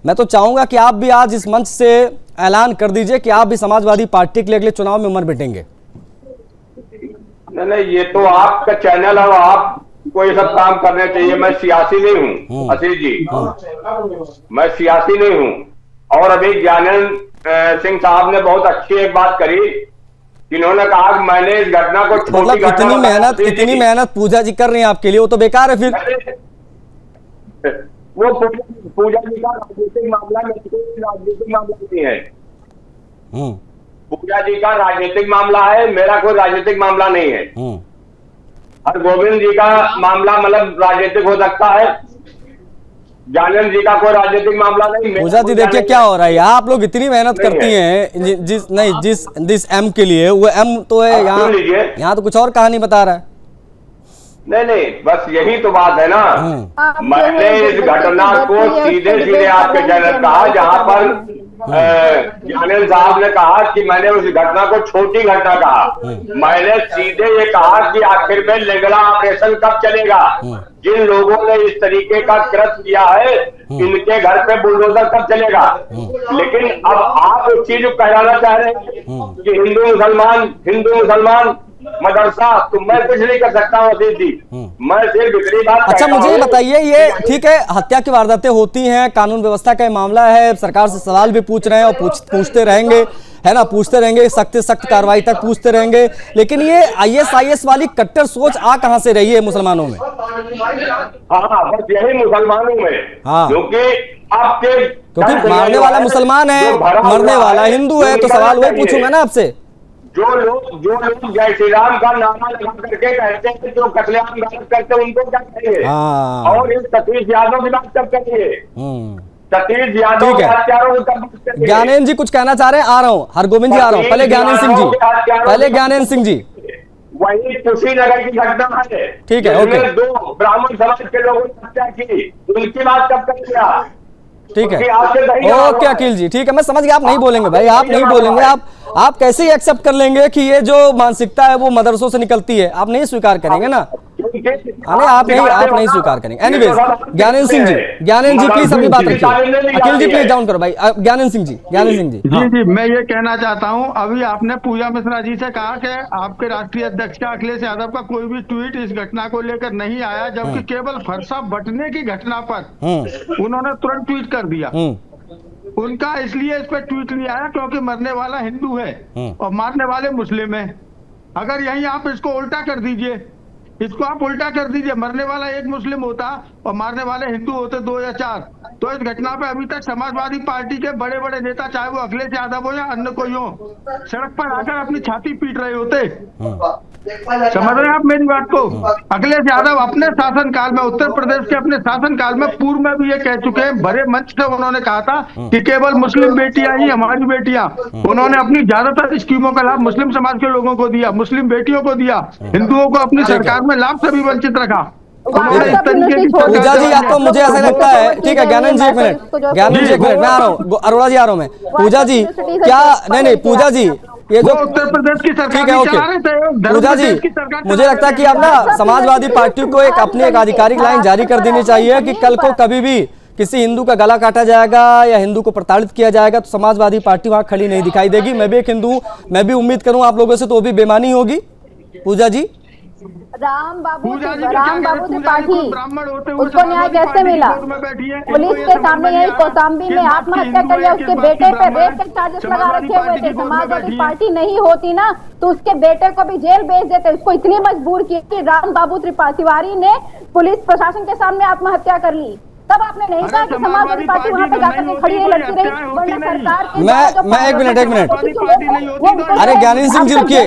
मैं तो चाहूंगा कि आप भी आज इस मंच से ऐलान कर दीजिए कि आप भी समाजवादी पार्टी के लिए अगले चुनाव में उम्र बैठेंगे। नहीं, ये तो आपका चैनल है, आपको ये सब काम करने चाहिए। मैं सियासी नहीं हूँ आशीष जी, मैं सियासी नहीं हूँ। और अभी ज्ञानेंद्र सिंह साहब ने बहुत अच्छी एक बात करी, इन्होंने कहा कि मैंने इस घटना को मतलब इतनी मेहनत पूजा जी कर रही हैं आपके लिए, वो तो बेकार है फिर। वो पूजा जी का राजनीतिक मामला नहीं है। पूजा जी का राजनीतिक मामला है, मेरा कोई राजनीतिक मामला नहीं है। हरगोविंद जी का मामला मतलब राजनीतिक हो सकता है, ज्ञानेंद्र जी का कोई राजनीतिक मामला नहीं। पूजा जी देखिए क्या हो रहा है, आप लोग इतनी मेहनत करती हैं जिस M के लिए, वो M तो है यहाँ तो कुछ और कहानी बता रहा है। नहीं, बस यही तो बात है ना। मैंने इस घटना को सीधे आपके चैनल कहा, जहां पर ज्ञानेंद्र साहब ने कहा कि मैंने उस घटना को छोटी घटना कहा। मैंने सीधे ये कहा कि आखिर में लेगला ऑपरेशन कब चलेगा? जिन लोगों ने इस तरीके का कृत्य किया है, इनके घर पे बुलडोजर कब चलेगा? लेकिन अब आप एक चीज कहना चाह रहे हैं कि हिंदू मुसलमान मदरसा, तो मैं कुछ नहीं कर सकता हूँ अजीत जी, मैं सिर्फ इतनी बात। अच्छा मुझे ये बताइए, ये ठीक है हत्या की वारदातें होती हैं, कानून व्यवस्था का मामला है, सरकार से सवाल भी पूछ रहे हैं और पूछते रहेंगे, है ना, पूछते रहेंगे, सख्त से सख्त कार्रवाई तक पूछते रहेंगे। लेकिन ये ISIS वाली कट्टर सोच आ कहां से रही है मुसलमानों में? हाँ, बस यही मुसलमानों में। हाँ, क्योंकि मारने वाला मुसलमान है, मरने वाला हिंदू है, तो सवाल वही पूछूंगा ना आपसे। जो लोग जय श्री राम का नारा लगा करके कहते हैं, जो कत्लेआम गलत करते हैं, उनको क्या कहेंगे? और इन सतीश यादव की बात कब करेंगे? सतीश यादव के हत्यारों की कब बात करेंगे? ज्ञानेंद्र जी कुछ कहना चाह रहे हैं? आ रहा हूँ, हरगोविंद जी आ रहा हूँ, पहले ज्ञानेंद्र सिंह जी। वही कुशीनगर की घटना है, ठीक है, ओके। 2 ब्राह्मण समाज के लोगों ने हत्या की, उनकी बात कब करेंगे? ठीक है, ओके अकील जी, ठीक है, मैं समझ गया, आप नहीं बोलेंगे भाई, आप नहीं बोलेंगे। आप कैसे ही एक्सेप्ट कर लेंगे कि ये जो मानसिकता है वो मदरसों से निकलती है? आप नहीं स्वीकार करेंगे ना? आप नहीं स्वीकार करेंगे। एनीवेज, ज्ञानेंद्र जी प्लीज अपनी बात रखिए। अकील जी प्लीज डाउन करो भाई। ज्ञानेंद्र सिंह जी। जी, मैं ये कहना चाहता हूँ, अभी आपने पूजा मिश्रा जी से कहा कि आपके राष्ट्रीय अध्यक्ष अखिलेश यादव का कोई भी ट्वीट इस घटना को लेकर नहीं आया, जबकि केवल फरसा बटने की घटना पर उन्होंने तुरंत ट्वीट कर दिया। उनका इसलिए इस पर ट्वीट नहीं आया क्योंकि मरने वाला हिंदू है और मारने वाले मुस्लिम है। अगर यहीं आप इसको उल्टा कर दीजिए, इसको आप उल्टा कर दीजिए, मरने वाला एक मुस्लिम होता और मारने वाले हिंदू होते 2 या 4, तो इस घटना पे अभी तक समाजवादी पार्टी के बड़े बड़े नेता, चाहे वो अखिलेश यादव हो या अन्य कोई हो, सड़क पर आकर अपनी छाती पीट रहे होते। समझ रहे हैं आप मेरी बात को? अखिलेश यादव अपने शासनकाल में, उत्तर प्रदेश के अपने शासनकाल में पूर्व में भी ये कह चुके हैं, बड़े मंच से उन्होंने कहा था कि केवल मुस्लिम बेटियां ही हमारी बेटियां। उन्होंने अपनी ज्यादातर स्कीमों का लाभ मुस्लिम समाज के लोगों को दिया, मुस्लिम बेटियों को दिया, हिंदुओं को अपनी सरकार में लाभ से भी वंचित रखा। पूजा जी, आपको मुझे ऐसा लगता है, ठीक है ज्ञानेंद्र जी एक मिनट, ज्ञानेंद्र जी एक मिनट, मैं आ रहा हूँ, अरोड़ा जी आ रहा हूँ मैं। पूजा जी क्या, नहीं पूजा जी, ये जो उत्तर प्रदेश की सरकार, ठीक है ओके पूजा जी, मुझे लगता है कि आप ना समाजवादी पार्टी को अपनी एक आधिकारिक लाइन जारी कर देनी चाहिए कि कल को कभी भी किसी हिंदू का गला काटा जाएगा या हिंदू को प्रताड़ित किया जाएगा तो समाजवादी पार्टी वहां खड़ी नहीं दिखाई देगी। मैं भी एक हिंदू, मैं भी उम्मीद करूं आप लोगों से तो वो भी बेईमानी होगी। पूजा जी, राम बाबू त्रिपाठी, उसको न्याय कैसे मिला? पुलिस के सामने यही कौशाम्बी में आत्महत्या कर लिया, उसके बेटे पे रेप के चार्जेस लगा रखे हुए थे। समाजवादी पार्टी नहीं होती ना तो उसके बेटे को भी जेल भेज देते। उसको इतनी मजबूर की कि राम बाबू त्रिपाठी ने पुलिस प्रशासन के सामने आत्महत्या कर ली। तब आपने नहीं कहा कि समाजवादी पार्टी वहां पे जाकर के खड़ी नहीं लड़ती रही, वरना सरकार मैं एक मिनट अरे ज्ञानेंद्र सिंह जी रुकिए,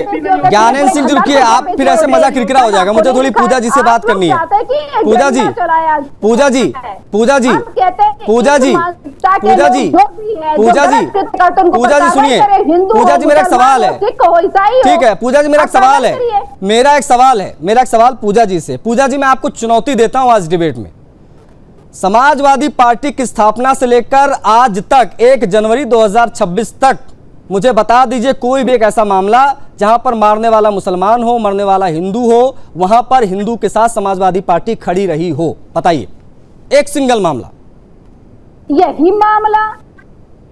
ज्ञानेंद्र सिंह जी रुकिए, आप फिर ऐसे मजाक किरकिरा हो जाएगा। मुझे थोड़ी पूजा जी से बात करनी है। पूजा जी, पूजा जी, पूजा जी, पूजा जी, पूजा जी, पूजा जी, पूजा जी सुनिए, पूजा जी मेरा एक सवाल है, ठीक है पूजा जी मेरा एक सवाल है, मेरा एक सवाल पूजा जी से। पूजा जी मैं आपको चुनौती देता हूं आज डिबेट में, समाजवादी पार्टी की स्थापना से लेकर आज तक 1 जनवरी 2026 तक मुझे बता दीजिए कोई भी एक ऐसा मामला जहां पर मारने वाला मुसलमान हो, मरने वाला हिंदू हो, वहां पर हिंदू के साथ समाजवादी पार्टी खड़ी रही हो, बताइए एक सिंगल मामला। यही मामला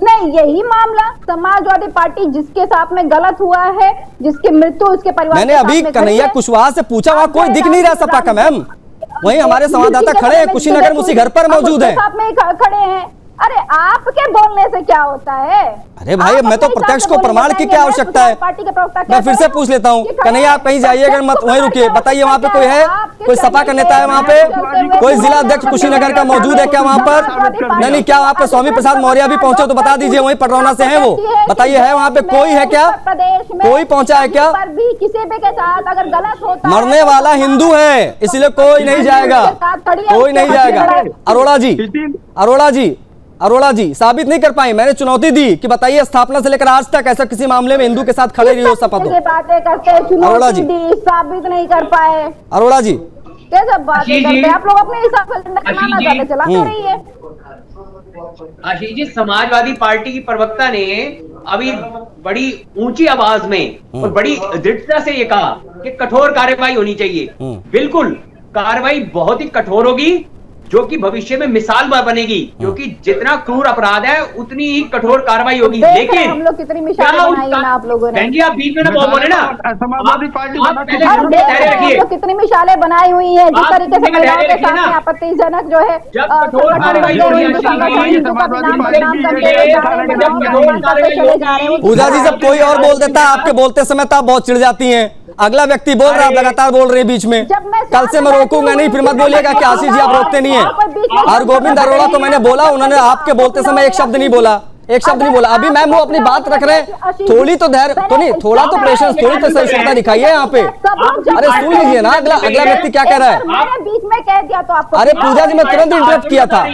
नहीं, यही मामला समाजवादी पार्टी जिसके साथ में गलत हुआ है, जिसकी मृत्यु उसके परिवार, मैंने अभी कन्हैया कुशवाहा से पूछा, वहां कोई दिख नहीं रहा सपा का मैम, वहीं हमारे संवाददाता खड़े हैं, कुशीनगर में उसी घर पर मौजूद हैं। साथ में खड़े हैं। अरे आपके बोलने से क्या होता है? अरे भाई मैं तो प्रत्यक्ष को प्रमाण की क्या आवश्यकता है? पार्टी के प्रवक्ता मैं फिर से पूछ लेता हूँ, कन्हैया आप कहीं जाइएगा मत, वहीं रुकिए, बताइए वहाँ पे कोई है, कोई सपा का नेता है वहाँ पे, कोई जिला अध्यक्ष कुशीनगर का मौजूद है क्या वहाँ पर? नहीं, क्या वहाँ पे स्वामी प्रसाद मौर्य भी पहुंचे तो बता दीजिए, वहीं पटरौना से है वो, बताइए है वहाँ पे कोई है क्या? कोई पहुंचा है क्या? किसी भी के साथ अगर गलत होता है, मरने वाला हिंदू है इसलिए कोई नहीं जाएगा, कोई नहीं जाएगा। अरोड़ा जी, अरोड़ा जी, अरोड़ा जी साबित नहीं कर पाई, मैंने चुनौती दी कि बताइए स्थापना से लेकर आज तक ऐसा किसी मामले में हिंदू के साथ खड़े रही हो सपा तो। बातें करते हैं, चुनौती दी, साबित नहीं कर पाए। अरोड़ा जी क्या सब बातें करते हैं आप लोग, अपने हिसाब से चलाते रहिए। आशीष जी, समाजवादी पार्टी की प्रवक्ता ने अभी बड़ी ऊंची आवाज में और बड़ी दृढ़ता से ये कहा कि कठोर कार्रवाई होनी चाहिए। बिल्कुल कार्रवाई बहुत ही कठोर होगी, जो कि भविष्य में मिसाल बनेगी, क्योंकि जितना क्रूर अपराध है उतनी ही कठोर कार्रवाई होगी। लेकिन हम लोग कितनी मिसालें बनाई ना आप लोगों ने, आप बीच में ना बोले ना, समाजवादी पार्टी कितनी मिसालें बनाई हुई है, जिस तरीके से महिलाओं के सामने आपत्तिजनक जो है पूजा जी जब कोई और बोल देता है आपके बोलते समय तो आप बहुत चिढ़ जाती हैं, अगला व्यक्ति बोल रहा है, आप लगातार बोल रहे हैं बीच में, कल से मैं रोकूंगा नहीं, फिर मत बोलिएगा कि आशीष जी आप रोकते नहीं है। और गोविंद अरोड़ा को मैंने बोला, उन्होंने आपके बोलते समय एक शब्द नहीं बोला, एक शब्द नहीं बोला। अभी मैम वो अपनी बात रख रहे हैं, थोड़ी तो धैर्य तो नहीं, थोड़ा तो पेशेंस, थोड़ी तो सहिष्णुता दिखाइए यहाँ पे। अरे सुन लीजिए ना अगला व्यक्ति क्या कह रहा है। बीच में कह दिया तो आपको, अरे पूजा जी मैं तुरंत इंटरप्ट किया था,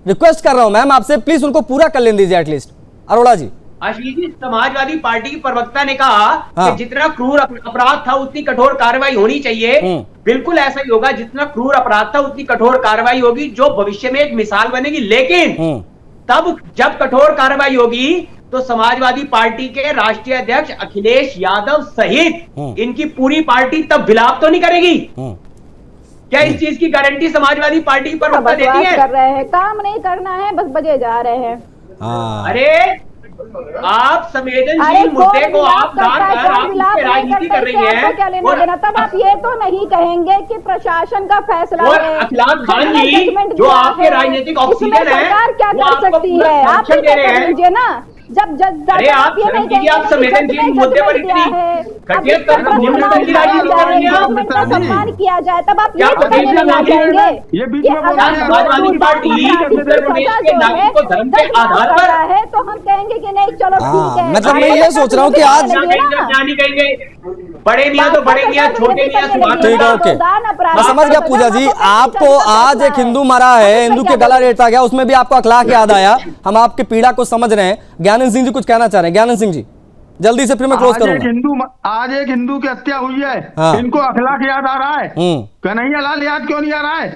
रिक्वेस्ट कर रहा हूँ मैम आपसे, प्लीज उनको पूरा कर लेने दीजिए एटलीस्ट। अरोड़ा जी, आशीष जी, समाजवादी पार्टी की प्रवक्ता ने कहा कि जितना क्रूर अपराध था उतनी कठोर कार्रवाई होनी चाहिए। बिल्कुल ऐसा ही होगा, जितना क्रूर अपराध था उतनी कठोर कार्रवाई होगी, जो भविष्य में एक मिसाल बनेगी। लेकिन तब जब कठोर कार्रवाई होगी तो समाजवादी पार्टी के राष्ट्रीय अध्यक्ष अखिलेश यादव सहित इनकी पूरी पार्टी तब विलाप तो नहीं करेगी। क्या इस चीज की गारंटी समाजवादी पार्टी की प्रवक्ता देती है? कर रहे हैं, काम नहीं करना है, बस बजे जा रहे हैं। अरे आप संवेदनशील मुद्दे को आप डालकर आप इस पे राजनीति कर रही हैं, और तब आप ये तो नहीं कहेंगे कि प्रशासन का फैसला और अखिलाफ खान जी जो आपके राजनीतिक ऑक्सीजन है, सरकार क्या कर सकती है, आप दे रहे हैं ना। जब अरे आप ये नहीं शर्म कीजिए, आप संवेदनशील मुद्दे पर इतनी घटिया गवर्नमेंट का सम्मान किया जाए, तब आप ये कहने लग जाएंगे ये बीच में बोल रहे हैं। समाजवादी पार्टी उत्तर प्रदेश के नागरिक को धर्म के आधार पर है तो हम कहेंगे कि नहीं चलो ठीक है। मतलब मैं ये सोच रहा हूँ कि आज नहीं कहेंगे, बड़े मियां तो बड़े मियां, छोटे मियां ठीक है, ओके, मैं समझ गया। पूजा जी, आपको आज एक हिंदू मरा है, हिंदू के गला रेता गया, उसमें भी आपको अखलाक याद आया। हम आपकी पीड़ा को समझ रहे हैं। ज्ञानंद सिंह जी कुछ कहना चाह रहे हैं। ज्ञानंद सिंह जी जल्दी से, फिर मैं क्लोज करूंगा। आज एक हिंदू की हत्या हुई है, हाँ। इनको अखलाक याद आ रहा है, कन्हैया लाल याद क्यों नहीं आ रहा है?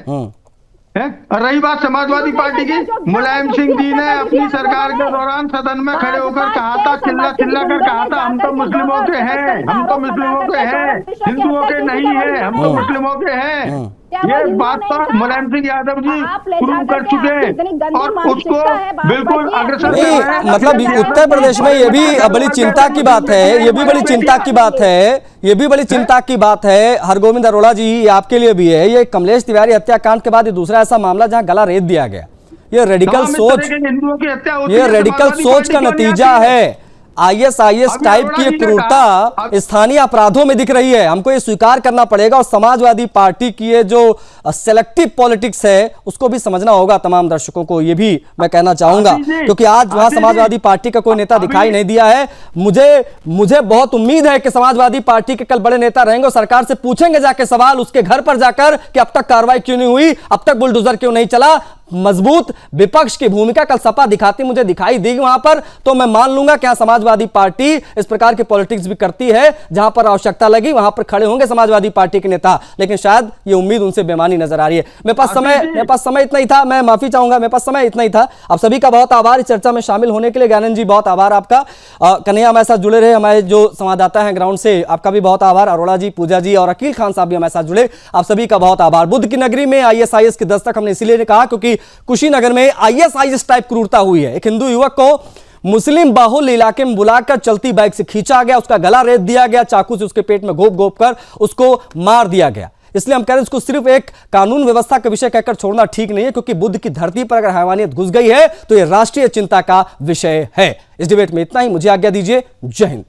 और रही बात समाजवादी पार्टी की, मुलायम सिंह जी ने अपनी सरकार के दौरान सदन में खड़े होकर कहा था, चिल्ला चिल्ला कर कहा था, हम तो मुस्लिमों के हैं, हम तो मुस्लिमों के हैं, हिंदुओं के नहीं है, हम तो मुस्लिमों के हैं। ये बात तो मुलायम सिंह यादव जी प्रूव कर चुके हैं और उसको बिल्कुल अग्रसर नहीं, मतलब उत्तर प्रदेश में ये भी बड़ी चिंता की बात है, ये भी बड़ी चिंता की बात है, ये भी बड़ी चिंता की बात है। हरगोविंद अरोड़ा जी, ये आपके लिए भी है। ये कमलेश तिवारी हत्याकांड के बाद ये दूसरा ऐसा मामला जहां गला रेत दिया गया। ये रेडिकल सोच, ये रेडिकल सोच का नतीजा है। आईएसआईएस टाइप की क्रूरता स्थानीय अपराधों में दिख रही है। हमको ये स्वीकार करना पड़ेगा और समाजवादी पार्टी की ये जो सेलेक्टिव पॉलिटिक्स है उसको भी समझना होगा तमाम दर्शकों को। ये भी मैं कहना चाहूंगा, क्योंकि आज वहां समाजवादी पार्टी का कोई नेता दिखाई नहीं दिया है। मुझे बहुत उम्मीद है कि समाजवादी पार्टी के कल बड़े नेता रहेंगे और सरकार से पूछेंगे जाके सवाल उसके घर पर जाकर कि अब तक कार्रवाई क्यों नहीं हुई, अब तक बुलडोजर क्यों नहीं चला। मजबूत विपक्ष की भूमिका कल सपा दिखाती मुझे दिखाई देगी वहां पर, तो मैं मान लूंगा कि समाजवादी पार्टी इस प्रकार की पॉलिटिक्स भी करती है। जहां पर आवश्यकता लगी वहां पर खड़े होंगे समाजवादी पार्टी के नेता, लेकिन शायद ये उम्मीद उनसे बेमानी नजर आ रही है। मेरे पास समय इतना ही था, मैं माफी चाहूंगा, मेरे पास समय इतना ही था। आप सभी का बहुत आभार इस चर्चा में शामिल होने के लिए। ज्ञानंद जी बहुत आभार आपका। कन्हैया हमारे साथ जुड़े रहे, हमारे जो संवाददाता हैं ग्राउंड से, आपका भी बहुत आभार। अरोड़ा जी, पूजा जी और अकील खान साहब भी हमारे साथ जुड़े, आप सभी का बहुत आभार। बुद्ध की नगरी में आईएसआईएस की दस्तक हमने इसीलिए कहा क्योंकि कुशीनगर में आईएसआईएस टाइप क्रूरता हुई है। एक हिंदू युवक को मुस्लिम बाहुल्य इलाके में बुलाकर चलती बाइक से खींचा गया, उसका गला रेत दिया गया, चाकू से उसके पेट में घोप घोप कर उसको मार दिया गया। इसलिए हम कह रहे हैं इसको सिर्फ एक कानून व्यवस्था का विषय कहकर छोड़ना ठीक नहीं है, क्योंकि बुद्ध की धरती पर अगर हैवानियत घुस गई है तो यह राष्ट्रीय चिंता का विषय है। इस डिबेट में इतना ही, मुझे आज्ञा दीजिए। जय हिंद।